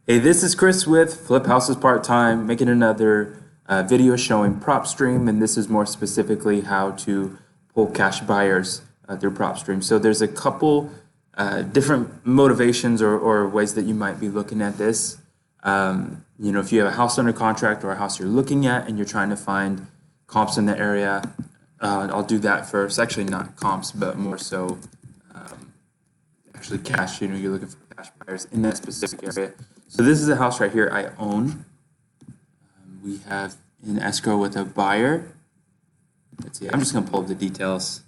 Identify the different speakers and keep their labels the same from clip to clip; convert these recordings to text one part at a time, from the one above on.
Speaker 1: Hey, this is Chris with Flip Houses Part Time, making another video showing PropStream, and this is more specifically how to pull cash buyers through PropStream. So there's a couple different motivations or ways that you might be looking at this. If you have a house under contract or a house you're looking at and you're trying to find comps in the area, I'll do that first. Actually, not comps, but more so actually cash. You're looking for cash buyers in that specific area. So this is a house right here I own. We have in escrow with a buyer. Let's see, I'm just gonna pull up the details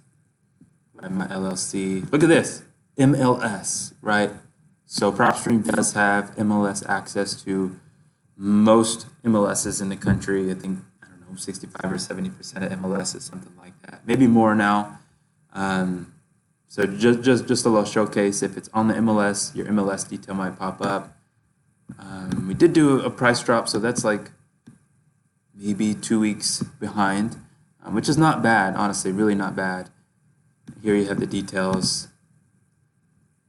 Speaker 1: by my LLC. Look at this, MLS, right? So PropStream does have MLS access to most MLSs in the country. I think, 65 or 70% of MLSs, something like that. Maybe more now. So just a little showcase. If it's on the MLS, your MLS detail might pop up. We did do a price drop, so that's like maybe 2 weeks behind, which is not bad, honestly, really not bad. Here you have the details,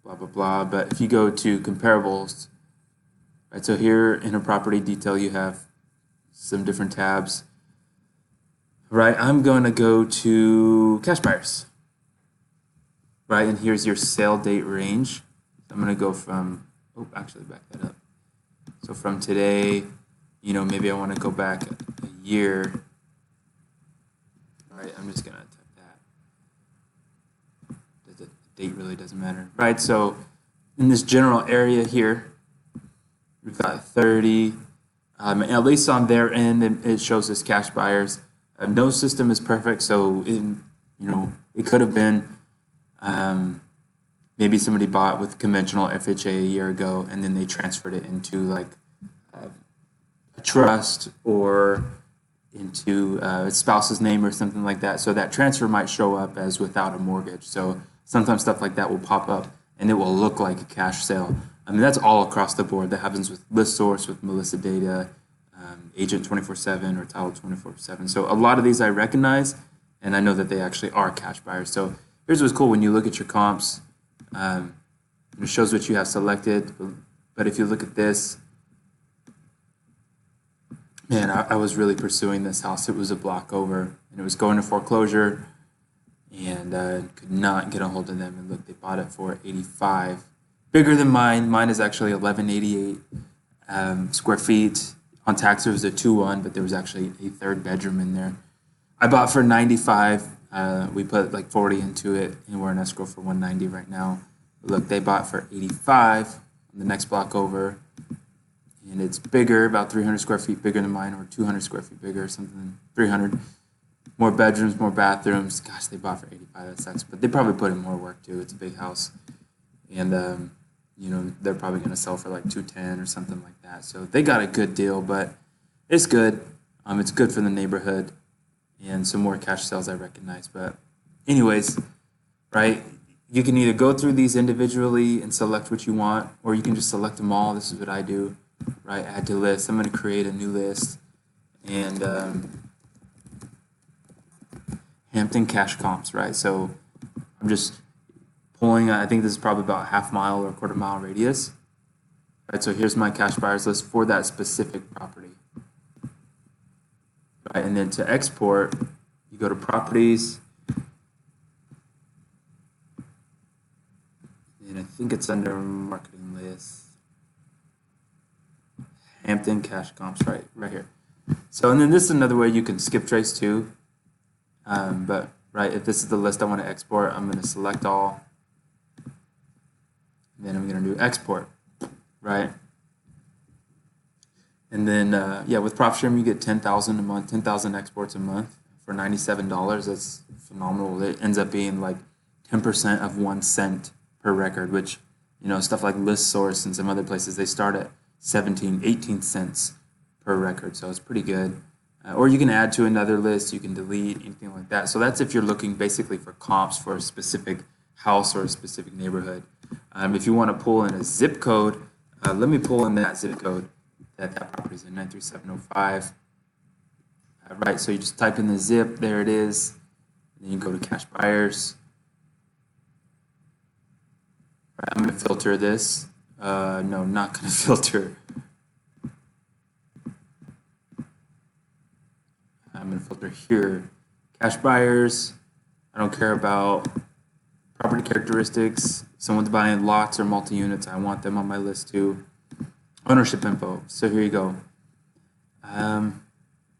Speaker 1: blah, blah, blah. But if you go to comparables, right, so here in a property detail, you have some different tabs. Right, I'm going to go to cash buyers. Right, and here's your sale date range. I'm going to go from, actually back that up. So from today, maybe I want to go back a year. All right, I'm just going to type that. The date really doesn't matter. Right, so in this general area here, we've got 30. At least on their end, it shows us cash buyers. No system is perfect, so it could have been maybe somebody bought with conventional FHA a year ago, and then they transferred it into like a trust or into a spouse's name or something like that. So that transfer might show up as without a mortgage. So sometimes stuff like that will pop up, and it will look like a cash sale. I mean, that's all across the board. That happens with ListSource, with Melissa Data, Agent 24/7 or Title 24/7. So a lot of these I recognize, and I know that they actually are cash buyers. So here's what's cool when you look at your comps. It shows what you have selected. But if you look at this, man, I was really pursuing this house. It was a block over, and it was going to foreclosure, and could not get a hold of them. And look, they bought it for $85, bigger than mine. Mine is actually 1188 square feet. On tax, it was a 2-1, but there was actually a third bedroom in there. I bought for $95. We put like 40 into it, and we're in escrow for $190 right now. But look, they bought for $85 on the next block over, and it's bigger, about 300 square feet bigger than mine, or 200 square feet bigger, or something, 300. More bedrooms, more bathrooms. Gosh, they bought for $85. That sucks, but they probably put in more work too. It's a big house, and they're probably going to sell for like $210 or something like that. So they got a good deal, but it's good. It's good for the neighborhood, and some more cash sales I recognize. But anyways, right, you can either go through these individually and select what you want, or you can just select them all. This is what I do, right? Add to list. I'm going to create a new list, and Hampton cash comps, right? So I'm just pulling, I think this is probably about half mile or quarter mile radius. Right, so here's my cash buyers list for that specific property. Right, and then to export, you go to properties, and I think it's under marketing list. Hampton cash comps, right here. So, and then this is another way you can skip trace too. But right, if this is the list I want to export, I'm going to select all. Then I'm going to do export, right? And then, with PropStream, you get 10,000 a month, 10,000 exports a month for $97. That's phenomenal. It ends up being like 10% of 1 cent per record, which, stuff like ListSource and some other places, they start at 17, 18 cents per record. So it's pretty good. Or you can add to another list, you can delete, anything like that. So that's if you're looking basically for comps for a specific house or a specific neighborhood. If you want to pull in a zip code, let me pull in that zip code that property is in, 93705. Right, so you just type in the zip, there it is. And then you go to cash buyers. Right, I'm going to filter this. No, not going to filter. I'm going to filter here. Cash buyers. I don't care about property characteristics. If someone's buying lots or multi-units, I want them on my list too. Ownership info. So here you go.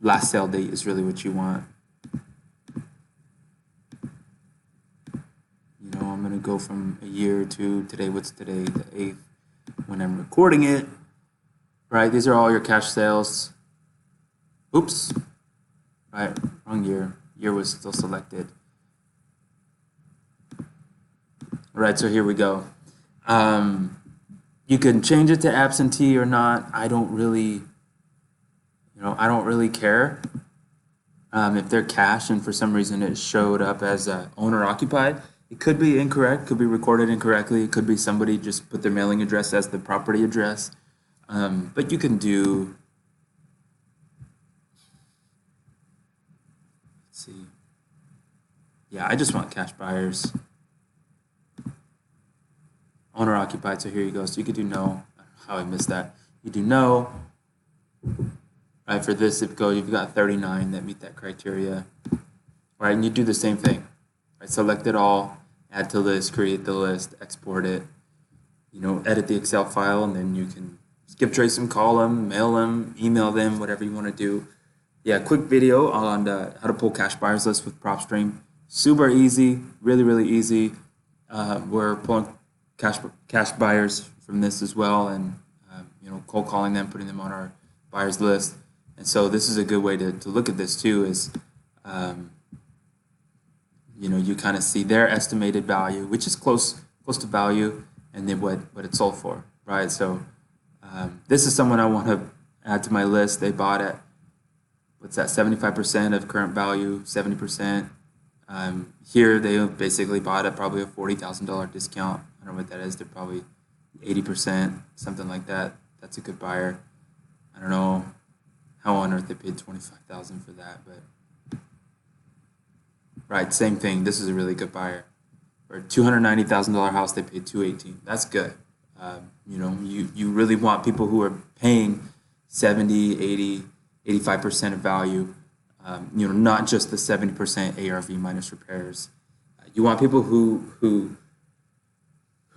Speaker 1: Last sale date is really what you want. You know, I'm going to go from a year to today. What's today? The 8th. When I'm recording it. Right, these are all your cash sales. Oops. Right, wrong year. Year was still selected. All right, so here we go. You can change it to absentee or not. I don't really care. If they're cash and for some reason it showed up as owner occupied, it could be incorrect, could be recorded incorrectly. It could be somebody just put their mailing address as the property address. But you can do, let's see. Yeah, I just want cash buyers. Owner occupied, so here you go. So you could do no. I don't know how I missed that. You do no. Right, for this zip code, you've got 39 that meet that criteria. Right, and you do the same thing. Right, select it all, add to list, create the list, export it. You know, edit the Excel file, and then you can skip trace them, call them, mail them, email them, whatever you want to do. Yeah, quick video on how to pull cash buyers list with PropStream. Super easy, really, really easy. We're pulling cash buyers from this as well, and you know, cold calling them, putting them on our buyers list. And so this is a good way to look at this too. Is you know, you kind of see their estimated value, which is close to value, and then what it's sold for, right? So this is someone I want to add to my list. They bought at, what's that, 75% of current value, 70%. Here they basically bought at probably a $40,000 discount. I don't know what that is. They're probably 80%, something like that. That's a good buyer. I don't know how on earth they paid $25,000 for that, but right, same thing. This is a really good buyer. For a $290,000 house, they paid $218,000. That's good. You know, you really want people who are paying 70, 80, 85% of value. You know, not just the 70% ARV minus repairs. You want people who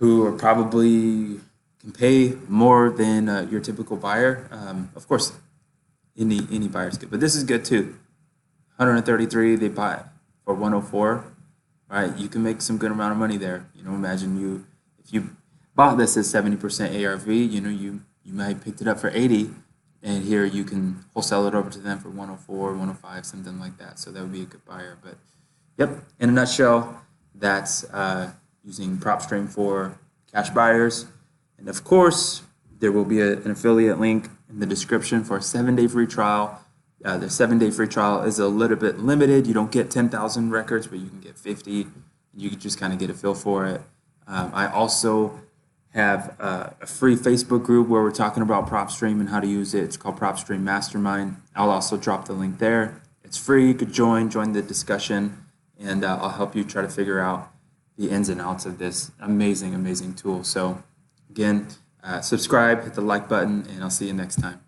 Speaker 1: are probably can pay more than your typical buyer. Of course, any buyer is good, but this is good too. 133, they bought for 104. Right, you can make some good amount of money there. You know, imagine if you bought this at 70% ARV, you know, you might picked it up for 80, and here you can wholesale it over to them for 104, 105, something like that. So that would be a good buyer. But yep, in a nutshell, that's using PropStream for cash buyers. And of course, there will be an affiliate link in the description for a 7-day free trial. The 7-day free trial is a little bit limited. You don't get 10,000 records, but you can get 50. You can just kind of get a feel for it. I also have a free Facebook group where we're talking about PropStream and how to use it. It's called PropStream Mastermind. I'll also drop the link there. It's free. You could join the discussion, and I'll help you try to figure out the ins and outs of this amazing, amazing tool. So again, subscribe, hit the like button, and I'll see you next time.